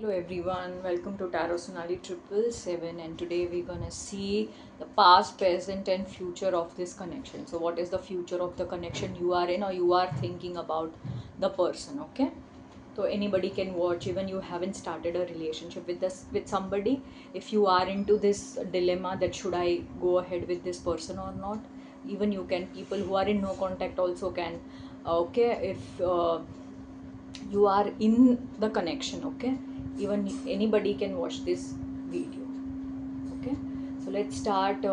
Hello everyone, welcome to Tarot Sonali 777, and today we're gonna see the past, present, and future of this connection. So, what is the future of the connection you are in, or you are thinking about the person? Okay, so anybody can watch, even you haven't started a relationship with somebody. If you are into this dilemma that should I go ahead with this person or not, even you can. People who are in no contact also can. Okay, if you are in the connection, okay, even anybody can watch this video. Okay, so let's start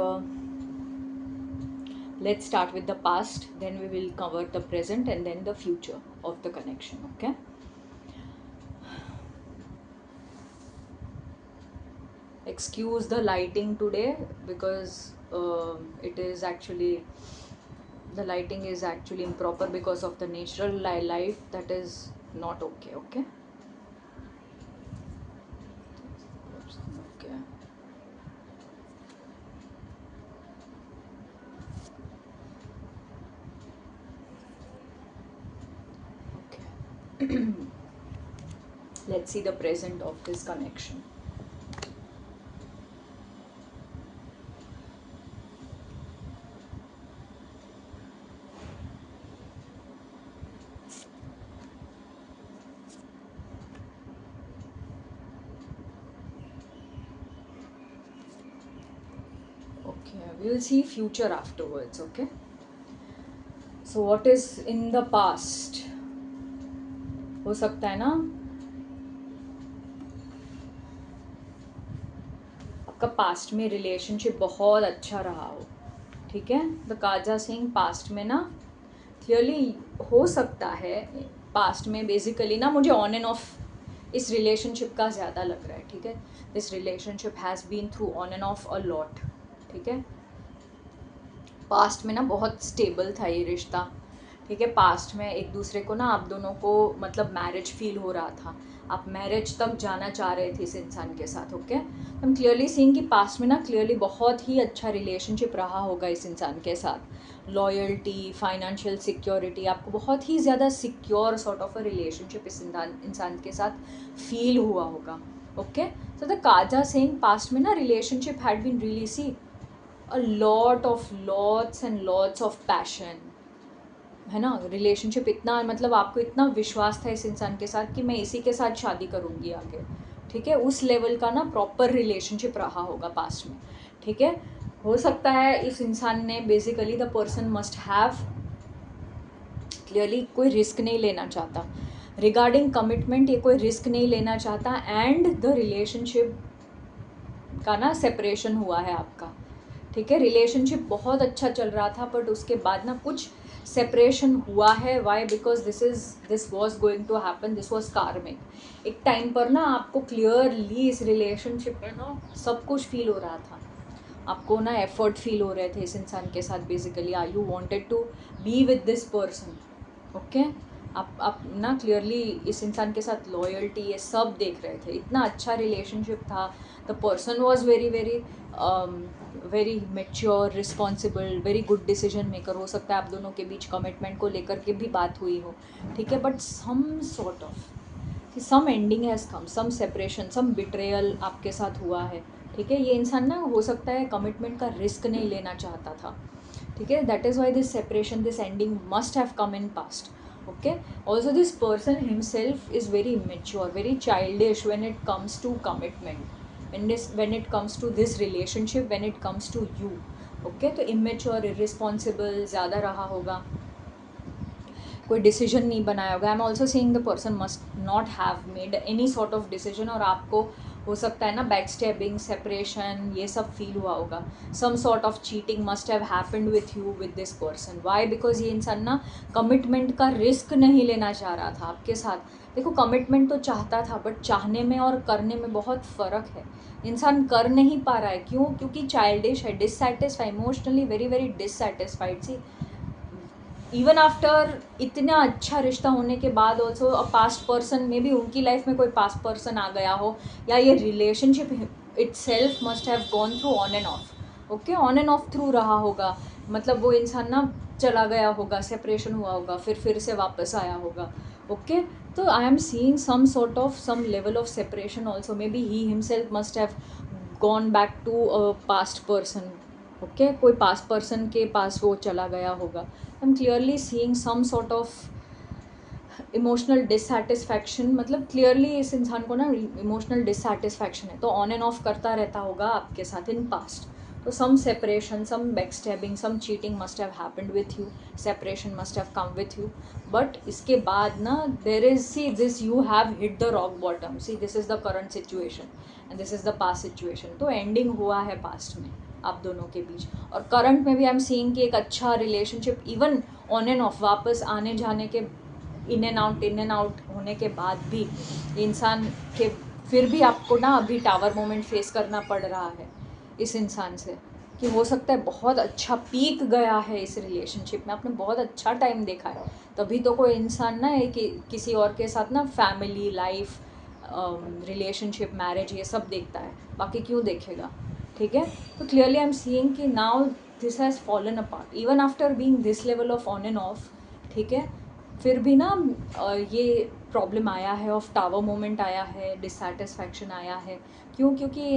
with the past, then we will cover the present and then the future of the connection. Okay, excuse the lighting today because it is actually the lighting is actually improper because of the natural light that is not okay. Okay, okay. Okay. Let's see the present of this connection. Okay, we will see future afterwards. Okay, so what is in the past? हो सकता है ना आपका past में relationship बहुत अच्छा रहा हो. ठीक है, द काजा सिंह पास्ट में ना क्लियरली हो सकता है. पास्ट में बेसिकली ना मुझे ऑन एंड ऑफ इस रिलेशनशिप का ज़्यादा लग रहा है. ठीक है, this relationship has been through on and off a lot. ठीक है, पास्ट में ना बहुत स्टेबल था ये रिश्ता. ठीक है, पास्ट में एक दूसरे को ना आप दोनों को मतलब मैरिज फील हो रहा था. आप मैरिज तक जाना चाह रहे थे इस इंसान के साथ. ओके, हम क्लियरली सीइंग कि पास्ट में ना क्लियरली बहुत ही अच्छा रिलेशनशिप रहा होगा इस इंसान के साथ. लॉयल्टी, फाइनेंशियल सिक्योरिटी, आपको बहुत ही ज़्यादा secure sort of a relationship इस इंसान के साथ फील हुआ होगा. ओके, सो द काजा सेइंग पास्ट में ना relationship had been really see a lot of lots of passion. है ना, रिलेशनशिप इतना मतलब आपको इतना विश्वास था इस इंसान के साथ कि मैं इसी के साथ शादी करूँगी आगे. ठीक है, उस लेवल का ना प्रॉपर रिलेशनशिप रहा होगा पास्ट में. ठीक है, हो सकता है इस इंसान ने basically the person must have clearly कोई रिस्क नहीं लेना चाहता रिगार्डिंग कमिटमेंट. ये कोई रिस्क नहीं लेना चाहता एंड द रिलेशनशिप का ना सेपरेशन हुआ है आपका. ठीक है, रिलेशनशिप बहुत अच्छा चल रहा था बट उसके बाद ना कुछ सेपरेशन हुआ है. Why? Because this was going to happen, this was karmic. एक टाइम पर ना आपको क्लियरली इस रिलेशनशिप में ना सब कुछ फील हो रहा था. आपको ना एफर्ट फील हो रहे थे इस इंसान के साथ. Basically I you wanted to be with this person. Okay, आप ना क्लियरली इस इंसान के साथ लॉयल्टी ये सब देख रहे थे. इतना अच्छा रिलेशनशिप था. The person was very very very mature, responsible, very good decision maker. हो सकता है आप दोनों के बीच कमिटमेंट को लेकर के भी बात हुई हो. ठीक है, but some sort of some ending has come, some separation, some betrayal आपके साथ हुआ है. ठीक है, ये इंसान ना हो सकता है कमिटमेंट का रिस्क नहीं लेना चाहता था. ठीक है, that is why this separation, this ending must have come in past. Okay, also this person himself is very immature, very childish when it comes to commitment, when it comes to this relationship, when it comes to you. Okay, तो immature, irresponsible ज़्यादा रहा होगा, कोई decision नहीं बनाया होगा. I am also seeing the person must not have made any sort of decision. और आपको हो सकता है ना बैक स्टेबिंग, सेपरेशन ये सब फील हुआ होगा. Some sort of cheating must have happened with you with this person. Why? Because ये इंसान ना कमिटमेंट का रिस्क नहीं लेना चाह रहा था आपके साथ. देखो, कमिटमेंट तो चाहता था बट चाहने में और करने में बहुत फ़र्क है. इंसान कर नहीं पा रहा है. क्यों? क्योंकि चाइल्डिश है, dissatisfied, emotionally very very dissatisfied. See even after इतना अच्छा रिश्ता होने के बाद ऑल्सो अ पास्ट पर्सन में भी उनकी लाइफ में कोई पास्ट पर्सन आ गया हो, या ये relationship itself must have gone through on and of. Okay, on and of through रहा होगा. मतलब वो इंसान ना चला गया होगा, सेपरेशन हुआ होगा, फिर से वापस आया होगा. ओके, तो I am seeing some sort of some level of separation also. May be he himself must have gone back to a past person. Okay, कोई पास्ट पर्सन के पास वो चला गया होगा. I am clearly seeing some sort of emotional dissatisfaction. मतलब clearly इस इंसान को ना इमोशनल डिससेटिस्फैक्शन है, तो ऑन एंड ऑफ करता रहता होगा आपके साथ इन पास्ट. तो some separation, some backstabbing, some cheating must have happened with you. Separation must have come with you. But इसके बाद ना there is, see this, you have hit the rock bottom. See this is the current situation and this is the past situation. तो एंडिंग हुआ है past में आप दोनों के बीच. और करंट में भी आई एम सीइंग कि एक अच्छा relationship even on and of वापस आने जाने के इन एंड आउट होने के बाद भी इंसान के फिर भी आपको ना अभी टावर मोमेंट फेस करना पड़ रहा है इस इंसान से. कि हो सकता है बहुत अच्छा पीक गया है इस रिलेशनशिप में, आपने बहुत अच्छा टाइम देखा है, तभी तो कोई इंसान ना एक किसी और के साथ ना फैमिली लाइफ, रिलेशनशिप, मैरिज ये सब देखता है, बाकी क्यों देखेगा. ठीक है. तो क्लियरली आई एम सीइंग कि now this has fallen apart even after being this level of on and of. ठीक है. फिर भी ना ये प्रॉब्लम आया है ऑफ टावर मोमेंट आया है, डिससेटिस्फैक्शन आया है. क्यों? क्योंकि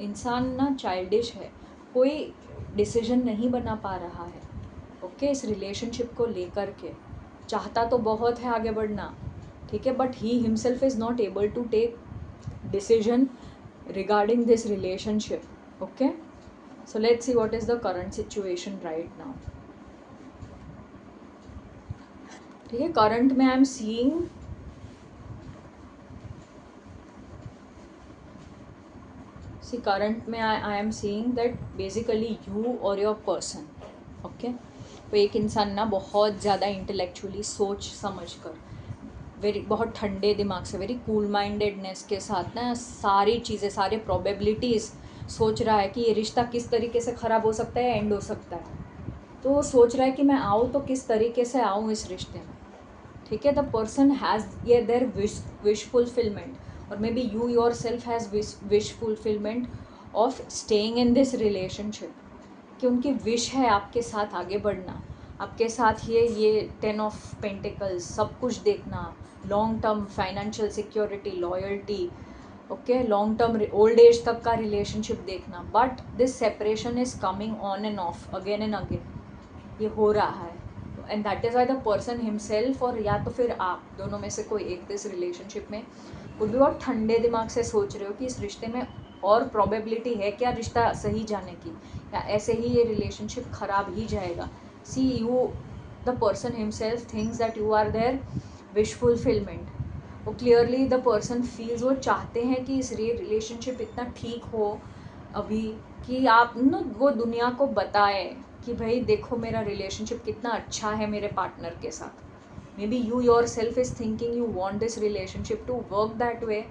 इंसान ना चाइल्डिश है, कोई डिसीजन नहीं बना पा रहा है. ओके, इस रिलेशनशिप को लेकर के चाहता तो बहुत है आगे बढ़ना. ठीक है. But he himself is not able to take decision regarding this relationship. Okay. So let's see what is the current situation right now. ठीक है. करंट में आई एम सीइंग करंट में I am seeing that basically you और your person. Okay. तो एक इंसान ना बहुत ज़्यादा इंटेलेक्चुअली सोच समझ कर, बहुत ठंडे दिमाग से, वेरी कूल माइंडेडनेस के साथ ना सारी चीज़ें, सारे प्रोबेबिलिटीज़ सोच रहा है कि ये रिश्ता किस तरीके से ख़राब हो सकता है, एंड हो सकता है. तो वो सोच रहा है कि मैं आऊँ तो किस तरीके से आऊँ इस रिश्ते में. ठीक है. द पर्सन हैज़ ये देयर विश फुलफिलमेंट, और मे be you your self has wish fulfilment of staying in this relationship. कि उनकी विश है आपके साथ आगे बढ़ना, आपके साथ ये 10 ऑफ पेंटिकल्स सब कुछ देखना, long term financial security, loyalty. Okay, long term old age तक का रिलेशनशिप देखना. But this separation is coming on and of again and again. ये हो रहा है. And that is why the person himself, और या तो फिर आप दोनों में से कोई एक इस रिलेशनशिप में खुद भी बहुत ठंडे दिमाग से सोच रहे हो कि इस रिश्ते में और प्रोबेबिलिटी है क्या रिश्ता सही जाने की, या ऐसे ही ये रिलेशनशिप ख़राब ही जाएगा. See you, the person himself thinks that you are their wish fulfilment. वो क्लियरली द पर्सन फील्स, वो चाहते हैं कि इस रिलेशनशिप इतना ठीक हो अभी कि आप ना वो दुनिया को बताए कि भाई देखो मेरा रिलेशनशिप कितना अच्छा है मेरे पार्टनर के साथ. May be you yourself is thinking you want this relationship to work that way,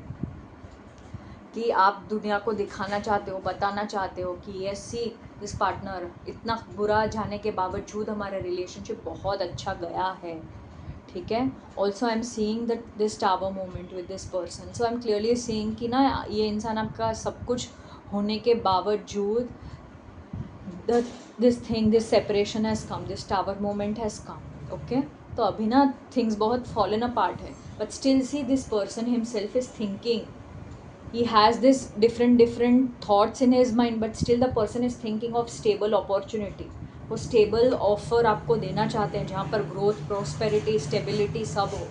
कि आप दुनिया को दिखाना चाहते हो, बताना चाहते हो कि यस सी दिस पार्टनर, इतना बुरा जाने के बावजूद हमारा रिलेशनशिप बहुत अच्छा गया है. ठीक है. Also I am seeing that this tower moment with this person. So I am clearly seeing कि ना ये इंसान आपका सब कुछ होने के बावजूद this thing, this separation has come, this tower moment has come. Okay. तो अभी ना थिंग्स बहुत फॉलन अपार्ट है, but still see this person himself is thinking, he has this different thoughts in his mind, but still the person is thinking of stable opportunity. वो stable offer आपको देना चाहते हैं जहाँ पर ग्रोथ, प्रॉस्पेरिटी, स्टेबिलिटी सब हो.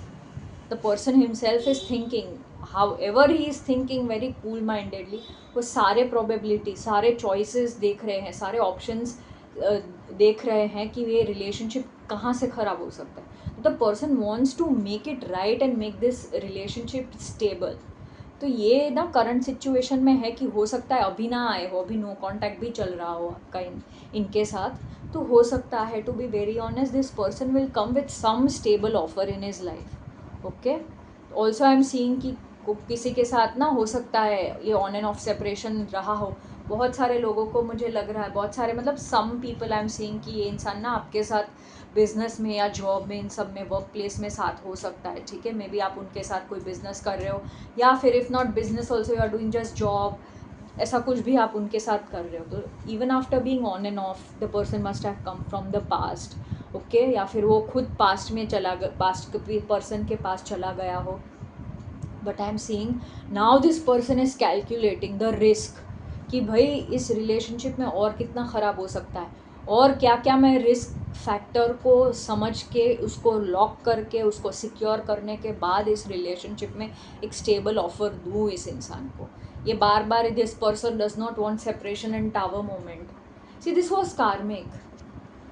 The person himself is thinking, how ever he is thinking very cool mindedly, वो सारे प्रोबेबिलिटी, सारे चॉइसेस देख रहे हैं, सारे ऑप्शंस देख रहे हैं कि ये रिलेशनशिप कहाँ से ख़राब हो सकता है. The person wants to make it right and make this relationship stable. तो ये ना करंट सिचुएशन में है कि हो सकता है अभी ना आए हो, अभी नो कांटेक्ट भी चल रहा हो आपका इनके साथ. तो हो सकता है, to be very honest, this person will come with some stable offer in his life. Okay. Also I am seeing कि किसी के साथ ना हो सकता है ये ऑन एंड ऑफ सेपरेशन रहा हो. बहुत सारे लोगों को मुझे लग रहा है, बहुत सारे मतलब some people I am seeing कि ये इंसान ना आपके साथ बिज़नेस में या जॉब में, इन सब में, वर्क प्लेस में साथ हो सकता है. ठीक है. मे बी आप उनके साथ कोई बिज़नेस कर रहे हो, या फिर if not business also you are doing just job, ऐसा कुछ भी आप उनके साथ कर रहे हो. तो even after being on and of the person must have come from the past. Okay या फिर वो खुद पास्ट में पास्ट पर्सन के पास चला गया हो. But I am seeing now this person is calculating the risk कि भाई इस रिलेशनशिप में और कितना ख़राब हो सकता है और क्या क्या मैं रिस्क फैक्टर को समझ के उसको लॉक करके उसको सिक्योर करने के बाद इस रिलेशनशिप में एक स्टेबल ऑफर दूँ इस इंसान को. ये बार बार this person does not want separation and tower moment. See this was karmic.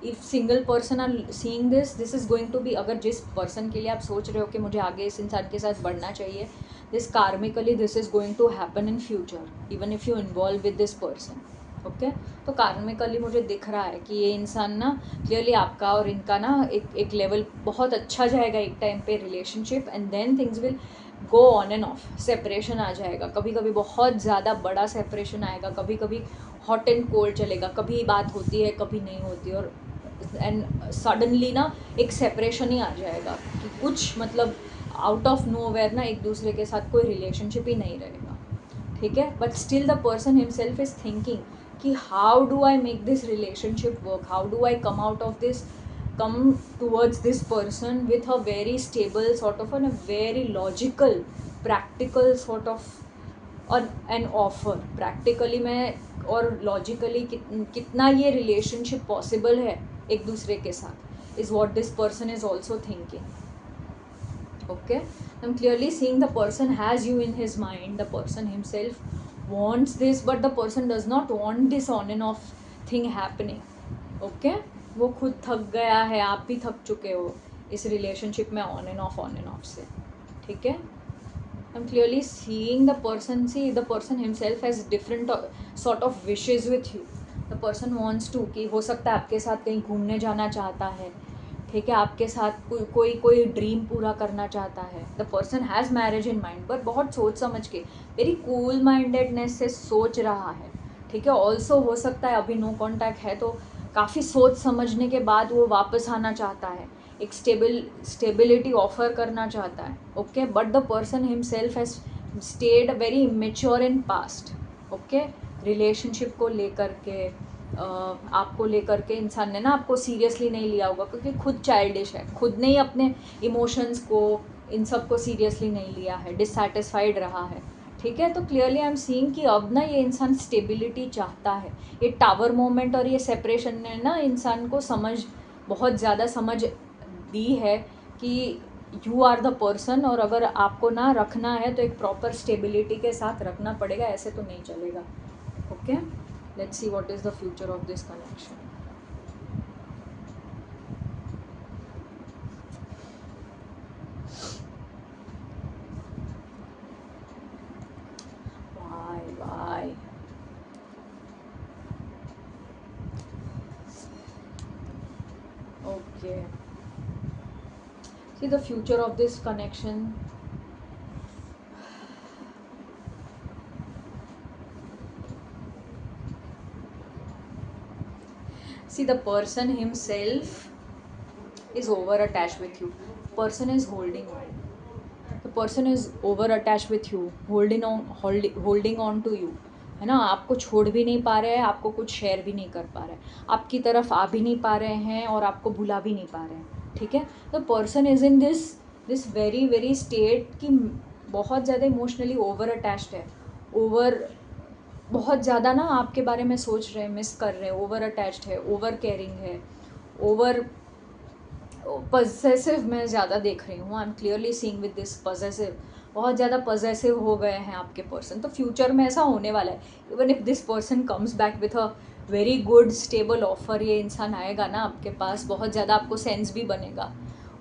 If single person are seeing this is going to be, अगर जिस पर्सन के लिए आप सोच रहे हो कि मुझे आगे इस इंसान के साथ बढ़ना चाहिए, this karmically this is going to happen in future even if you involve with this person. Okay तो कार्मिकली मुझे दिख रहा है कि ये इंसान ना क्लियरली आपका और इनका ना एक लेवल बहुत अच्छा जाएगा एक टाइम पे relationship, and then things will go on and off. Separation आ जाएगा, कभी कभी बहुत ज़्यादा बड़ा सेपरेशन आएगा, कभी कभी हॉट एंड कोल्ड चलेगा, कभी बात होती है कभी नहीं होती, और एंड सडनली ना एक सेपरेशन ही आ जाएगा कि कुछ मतलब आउट ऑफ नोवेयर ना एक दूसरे के साथ कोई रिलेशनशिप ही नहीं रहेगा. ठीक है, but still the person himself is thinking कि how do I make this relationship work, how do I come out of this, come towards this person with a very stable sort of a very logical practical sort of an offer. practically मैं और logically कितना ये relationship possible है एक दूसरे के साथ is what this person is also thinking. Okay, I'm clearly seeing the person has you in his mind, the person himself wants this, but the person does not want this on and off thing happening. Okay, वो खुद थक गया है, आप भी थक चुके हो इस रिलेशनशिप में ऑन एंड ऑफ से. ठीक है, I am clearly seeing the person himself has different sort of wishes with you. The person wants to कि हो सकता है आपके साथ कहीं घूमने जाना चाहता है. ठीक है, आपके साथ कोई ड्रीम पूरा करना चाहता है. The person has marriage in mind, पर बहुत सोच समझ के वेरी कूल माइंडेडनेस से सोच रहा है. ठीक है, ऑल्सो हो सकता है अभी नो कॉन्टैक्ट है तो काफ़ी सोच समझने के बाद वो वापस आना चाहता है, एक स्टेबिलिटी ऑफर करना चाहता है. Okay, but the person himself has stayed very immature in past. Okay, relationship को लेकर के आपको लेकर के इंसान ने ना आपको सीरियसली नहीं लिया होगा क्योंकि खुद चाइल्डिश है, खुद ने ही अपने इमोशंस को इन सब को सीरियसली नहीं लिया है, डिससेटिस्फाइड रहा है. ठीक है, तो क्लियरली आई एम सीइंग कि अब ना ये इंसान स्टेबिलिटी चाहता है. ये टावर मोमेंट और ये सेपरेशन ने ना इंसान को बहुत ज़्यादा समझ दी है कि यू आर द पर्सन, और अगर आपको ना रखना है तो एक प्रॉपर स्टेबिलिटी के साथ रखना पड़ेगा, ऐसे तो नहीं चलेगा. Okay, let's see what is the future of this connection. Why? Okay. See the future of this connection. See, the person himself is over attached with you. Person is holding on. The person is over attached with you, holding on to you. है ना, आपको छोड़ भी नहीं पा रहे हैं, आपको कुछ शेयर भी नहीं कर पा रहे हैं, आपकी तरफ आ भी नहीं पा रहे हैं और आपको भुला भी नहीं पा रहे हैं. ठीक है, तो person is in this very very state कि बहुत ज़्यादा इमोशनली ओवर अटैच्ड है, बहुत ज़्यादा ना आपके बारे में सोच रहे हैं, मिस कर रहे हैं, ओवर अटैच्ड है, ओवर केयरिंग है, ओवर पजेसिव मैं ज़्यादा देख रही हूँ. आई am clearly seeing with this possessive, बहुत ज़्यादा पजेसिव हो गए हैं आपके पर्सन. तो फ्यूचर में ऐसा होने वाला है, even if this person comes back with a very good stable offer, ये इंसान आएगा ना आपके पास, बहुत ज़्यादा आपको सेंस भी बनेगा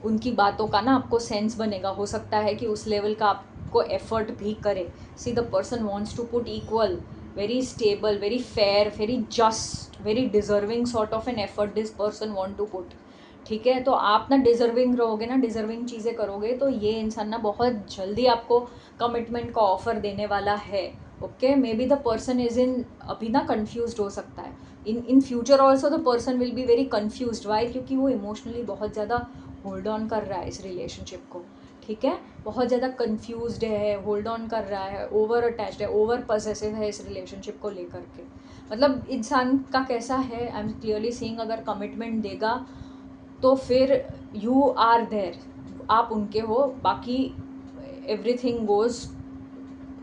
उनकी बातों का ना, आपको सेंस बनेगा. हो सकता है कि उस लेवल का आपको एफर्ट भी करे. See the person wants to put equal, very stable, very fair, very just, very deserving sort of an effort this person want to put. ठीक है, तो आप ना डिज़र्विंग रहोगे ना, डिज़र्विंग चीज़ें करोगे तो ये इंसान ना बहुत जल्दी आपको कमिटमेंट का ऑफ़र देने वाला है. Okay, may be the person is in अभी ना कन्फ्यूज्ड हो सकता है. In future also the person will be very confused. Why? क्योंकि वो इमोशनली बहुत ज़्यादा होल्ड ऑन कर रहा है इस रिलेशनशिप को. ठीक है, बहुत ज़्यादा कन्फ्यूज्ड है, होल्ड ऑन कर रहा है, ओवर अटैच्ड है, ओवर पजेसिव है इस रिलेशनशिप को लेकर के. मतलब इंसान का कैसा है, आई एम क्लियरली सीइंग अगर कमिटमेंट देगा तो फिर यू आर देयर, आप उनके हो, बाकी everything goes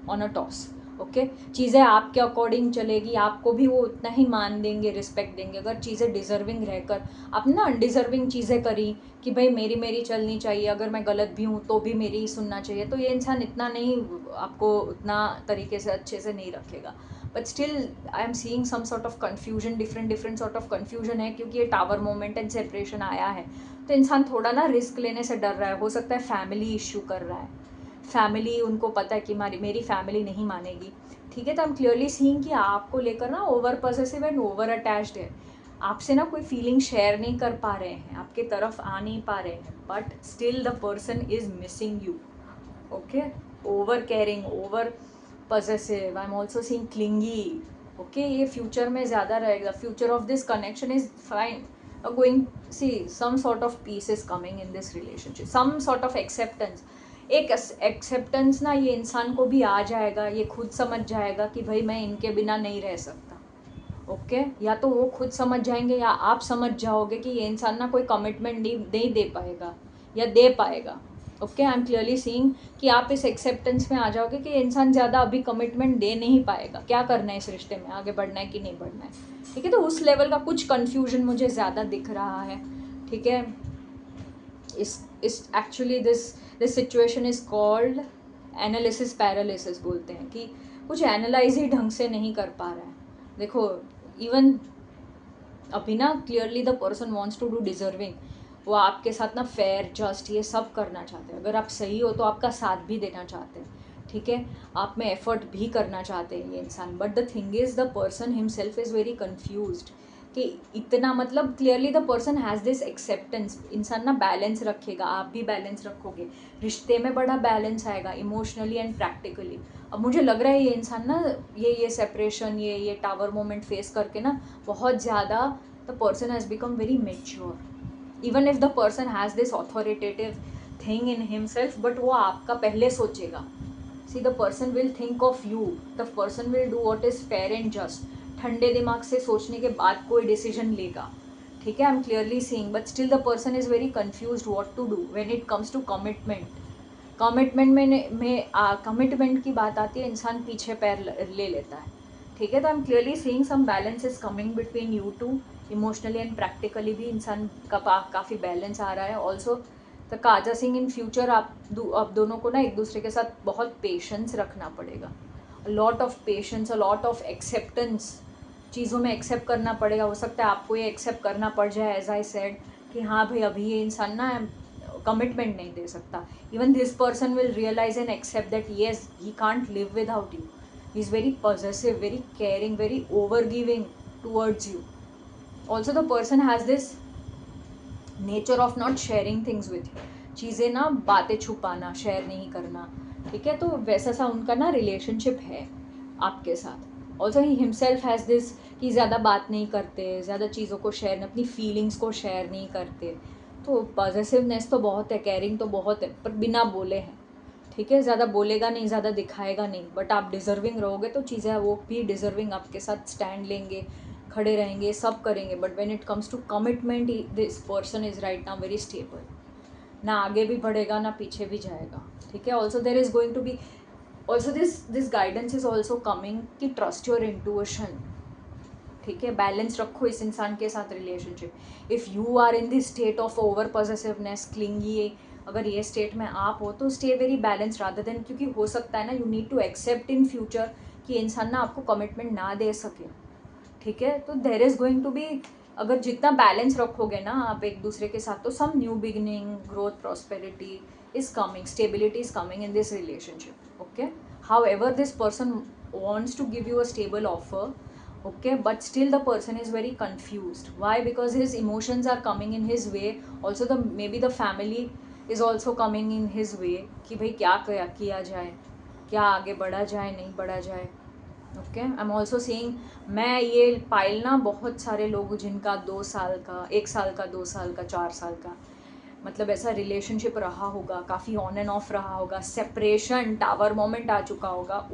on a toss. Okay, चीज़ें आपके अकॉर्डिंग चलेगी, आपको भी वो उतना ही मान देंगे, रिस्पेक्ट देंगे। अगर चीज़ें डिज़र्विंग रहकर आपने ना अनडिज़र्विंग चीज़ें करी कि भाई मेरी मेरी चलनी चाहिए, अगर मैं गलत भी हूँ तो भी मेरी ही सुनना चाहिए, तो ये इंसान इतना नहीं, आपको उतना तरीके से अच्छे से नहीं रखेगा। But still I am seeing some sort of confusion, different sort of confusion है, क्योंकि ये टावर मोमेंट एंड सेपरेशन आया है, तो इंसान थोड़ा ना रिस्क लेने से डर रहा है। हो सकता है फैमिली इश्यू कर रहा है, फैमिली, उनको पता है कि मेरी फैमिली नहीं मानेगी। ठीक है, तो आई एम क्लियरली सीइंग कि आपको लेकर ना over possessive and over attached है, आपसे ना कोई फीलिंग शेयर नहीं कर पा रहे हैं, आपके तरफ आ नहीं पा रहे हैं, but still the person is missing you. Okay, over caring, over possessive, I am also seeing clingy. Okay, ये फ्यूचर में ज़्यादा रहेगा। Future of this connection is fine going, see some sort of peace is coming in this relationship, some sort of acceptance. एक acceptance ना ये इंसान को भी आ जाएगा, ये खुद समझ जाएगा कि भाई मैं इनके बिना नहीं रह सकता। ओके, या तो वो खुद समझ जाएंगे या आप समझ जाओगे कि ये इंसान ना कोई कमिटमेंट नहीं दे पाएगा या दे पाएगा। Okay, I am clearly seeing कि आप इस एक्सेप्टेंस में आ जाओगे कि ये इंसान ज़्यादा अभी कमिटमेंट दे नहीं पाएगा, क्या करना है इस रिश्ते में, आगे बढ़ना है कि नहीं बढ़ना है। ठीक है, तो उस लेवल का कुछ कन्फ्यूजन मुझे ज़्यादा दिख रहा है। ठीक है, इस actually this situation is called analysis paralysis, बोलते हैं कि कुछ एनालाइज ही ढंग से नहीं कर पा रहा है। देखो, इवन अभी ना clearly the person wants to do deserving, वो आपके साथ ना फेयर जस्ट ये सब करना चाहते हैं। अगर आप सही हो तो आपका साथ भी देना चाहते हैं। ठीक है, आप में एफर्ट भी करना चाहते हैं ये इंसान, but the thing is the person himself is very confused कि इतना, मतलब clearly the person has this acceptance. इंसान ना बैलेंस रखेगा, आप भी बैलेंस रखोगे, रिश्ते में बड़ा बैलेंस आएगा इमोशनली एंड प्रैक्टिकली। अब मुझे लग रहा है ये इंसान ना ये सेपरेशन, ये टावर मोमेंट फेस करके ना बहुत ज़्यादा the person has become very mature. Even if the person has this authoritative thing in himself, but वो आपका पहले सोचेगा। See, the person will think of you, the person will do what is fair and just, ठंडे दिमाग से सोचने के बाद कोई डिसीजन लेगा। ठीक है, I am clearly seeing, but still the person is very confused what to do when it comes to commitment. Commitment की बात आती है, इंसान पीछे पैर ले लेता है। ठीक है, तो I am clearly seeing some balance is coming between you two, emotionally and practically भी इंसान का काफ़ी बैलेंस आ रहा है। ऑल्सो द काजा सिंह, इन फ्यूचर आप दोनों को ना एक दूसरे के साथ बहुत पेशेंस रखना पड़ेगा, lot of patience, lot of acceptance, चीज़ों में एक्सेप्ट करना पड़ेगा। हो सकता है आपको ये एक्सेप्ट करना पड़ जाए, एज आई सेड, कि हाँ भाई अभी ये इंसान ना कमिटमेंट नहीं दे सकता। Even this person will realise and accept that yes he can't live without you, he is very possessive, very caring, very over giving towards you. Also the person has this nature of not sharing things with you, चीज़ें ना बातें छुपाना, share नहीं करना। ठीक है, तो वैसा सा उनका ना रिलेशनशिप है आपके साथ। Also he himself has this कि ज़्यादा बात नहीं करते, ज़्यादा चीज़ों को शेयर, अपनी फीलिंग्स को शेयर नहीं करते। तो पॉजेसिवनेस तो बहुत है, केयरिंग तो बहुत है, पर बिना बोले हैं। ठीक है, ज़्यादा बोलेगा नहीं, ज़्यादा दिखाएगा नहीं, बट आप डिज़र्विंग रहोगे तो चीज़ें वो भी डिज़र्विंग आपके साथ स्टैंड लेंगे, खड़े रहेंगे, सब करेंगे। But when it comes to commitment, this person is right now very stable, ना आगे भी बढ़ेगा ना पीछे भी जाएगा। ठीक है, also there is going to be, also this guidance is also coming कि ट्रस्ट योर इंट्यूशन। ठीक है, बैलेंस रखो इस इंसान के साथ रिलेशनशिप। If you are in this state of over possessiveness, clingy, अगर ये स्टेट में आप हो तो stay very balance rather than, क्योंकि हो सकता है ना you need to accept in future कि इंसान ना आपको कमिटमेंट ना दे सके। ठीक है, तो there is going to be, अगर जितना बैलेंस रखोगे ना आप एक दूसरे के साथ, तो some new beginning, growth, prosperity is coming, stability is coming in this relationship. Okay, however this person wants to give you a stable offer, okay, but still the person is very confused. Why? Because his emotions are coming in his way. Also the maybe the family is also coming in his way कि भाई क्या किया जाए, क्या आगे बढ़ा जाए, नहीं बढ़ा जाए। Okay, I am also saying, मैं ये पाइल ना बहुत सारे लोग जिनका 2 साल का, 1 साल का, 2 साल का, 4 साल का, मतलब ऐसा रिलेशनशिप रहा होगा, काफ़ी ऑन एंड ऑफ रहा होगा, सेपरेशन, टावर मोमेंट आ चुका होगा,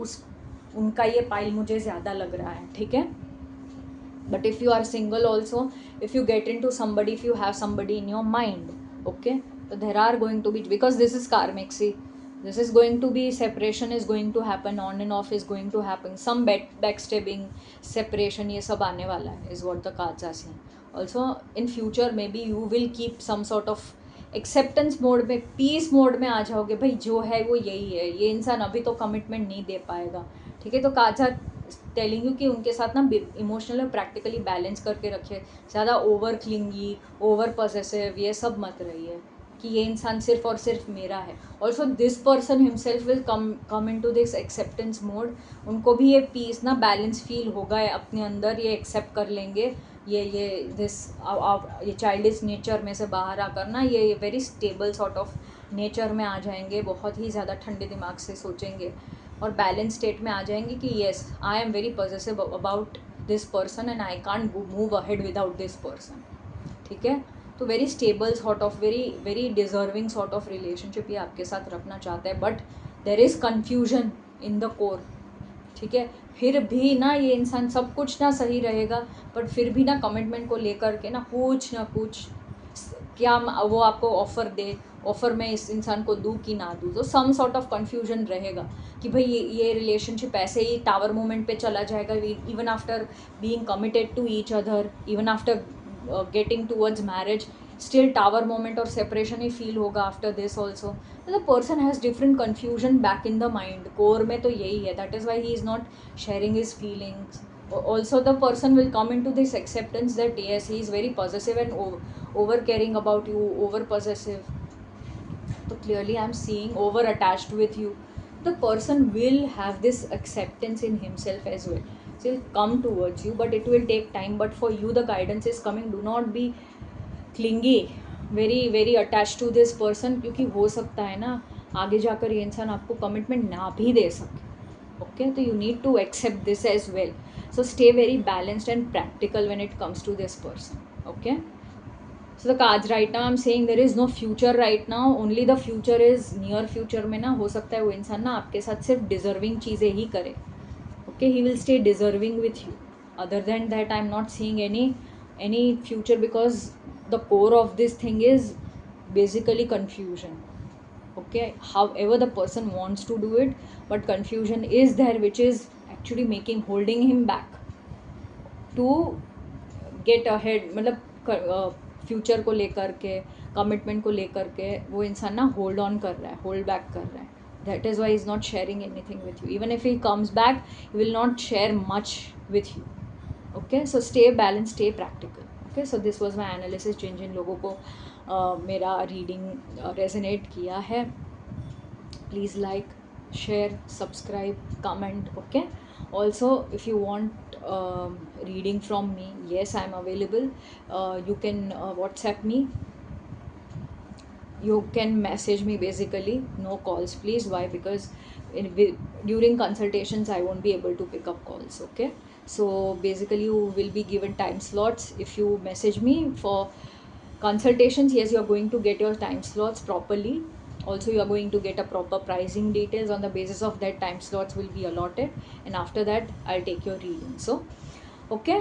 उनका ये पाइल मुझे ज़्यादा लग रहा है। ठीक है, But if you are single also, if you get into somebody, if you have somebody in your mind, okay, so there are going to be, because this is karmic, see, this is going to be, separation is going to happen, on and off is going to happen, some backstabbing, separation, ये सब आने वाला है, is what the cards are saying. Also in future maybe you will keep some sort of acceptance mode में, piece mode में आ जाओगे, भाई जो है वो यही है, ये इंसान अभी तो कमिटमेंट नहीं दे पाएगा, ठीक है। तो काजा टेलिंग यू कि उनके साथ ना इमोशनल और प्रैक्टिकली बैलेंस करके रखिए, ज़्यादा ओवर क्लिंगी, ओवर पॉसेसिव, ये सब मत रहिए कि ये इंसान सिर्फ और सिर्फ मेरा है। Also this person himself will come into this acceptance mode, उनको भी ये पीस ना, बैलेंस फील होगा अपने अंदर, ये एक्सेप्ट कर लेंगे, ये दिस ये चाइल्डिश नेचर में से बाहर आकर ना ये very stable sort of nature में आ जाएंगे, बहुत ही ज़्यादा ठंडे दिमाग से सोचेंगे और बैलेंस स्टेट में आ जाएंगे कि yes I am very positive about this person and I can't move ahead without this person, ठीक है। तो very stable sort of, very very deserving sort of relationship ये आपके साथ रखना चाहता है, but there is confusion in the core, ठीक है। फिर भी ना ये इंसान, सब कुछ ना सही रहेगा, बट फिर भी ना कमिटमेंट को लेकर के ना कुछ क्या वो आपको ऑफ़र दे, ऑफ़र मैं इस इंसान को दूँ कि ना दूँ, तो सम सॉर्ट ऑफ कन्फ्यूजन रहेगा कि भाई ये रिलेशनशिप ऐसे ही टावर मोमेंट पे चला जाएगा, even after being committed to each other, even after getting towards marriage, still tower moment और सेपरेशन ही फील होगा after this also. The person has different confusion back in the mind, core में तो यही है, that is why he is not sharing his feelings. Also the person will come into this acceptance that yes, he is very possessive and over caring about you, over possessive. So clearly I am seeing over attached with you. The person will have this acceptance in himself as well, so he'll come towards you, but it will take time. But for you the guidance is coming, do not be clingy, very very attached to this person, क्योंकि हो सकता है ना आगे जाकर ये इंसान आपको कमिटमेंट ना भी दे सके, okay? So you need to accept this as well. So stay very balanced and practical when it comes to this person, okay? So the cards right now I'm saying there is no future right now, only the future is near future में ना हो सकता है वो इंसान ना आपके साथ सिर्फ डिजर्विंग चीज़ें ही करे, okay? He will stay deserving with you. Other than that I'm not seeing any future, because the core of this thing is basically confusion, okay? However the person wants to do it, but confusion is there, which is actually holding him back to get ahead. मतलब future को लेकर के, commitment को लेकर के वो इंसान ना होल्ड ऑन कर रहा है, होल्ड बैक कर रहा है. That is why is not sharing anything with you. Even if he comes back he will not share much with you, okay? So stay balance, stay practical, okay? So this was my analysis. जिन जिन लोगों को मेरा reading resonate किया है, please like, share, subscribe, comment, okay? Also if you want reading from me, yes, I am available. You can WhatsApp me, you can message me, basically no calls please. Why? Because during consultations I won't be able to pick up calls, okay? So basically you will be given time slots. If you message me for consultations, yes, you are going to get your time slots properly. Also you are going to get a proper pricing details. On the basis of that, time slots will be allotted, and after that I'll take your reading. So okay,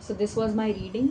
so this was my reading.